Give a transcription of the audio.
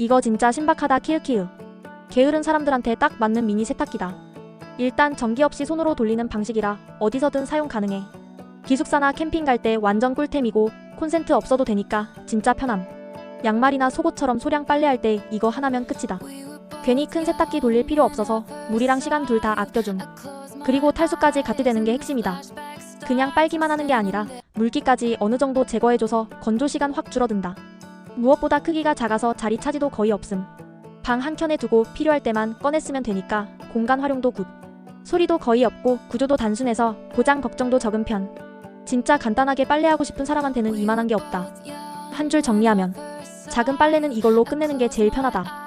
이거 진짜 신박하다 키읔키읔. 게으른 사람들한테 딱 맞는 미니 세탁기다. 일단 전기 없이 손으로 돌리는 방식이라 어디서든 사용 가능해. 기숙사나 캠핑 갈 때 완전 꿀템이고 콘센트 없어도 되니까 진짜 편함. 양말이나 속옷처럼 소량 빨래할 때 이거 하나면 끝이다. 괜히 큰 세탁기 돌릴 필요 없어서 물이랑 시간 둘 다 아껴줌. 그리고 탈수까지 같이 되는 게 핵심이다. 그냥 빨기만 하는 게 아니라 물기까지 어느 정도 제거해줘서 건조 시간 확 줄어든다. 무엇보다 크기가 작아서 자리 차지도 거의 없음. 방 한켠에 두고 필요할 때만 꺼내 쓰면 되니까 공간 활용도 굿. 소리도 거의 없고 구조도 단순해서 고장 걱정도 적은 편. 진짜 간단하게 빨래하고 싶은 사람한테는 이만한 게 없다. 한 줄 정리하면 작은 빨래는 이걸로 끝내는 게 제일 편하다.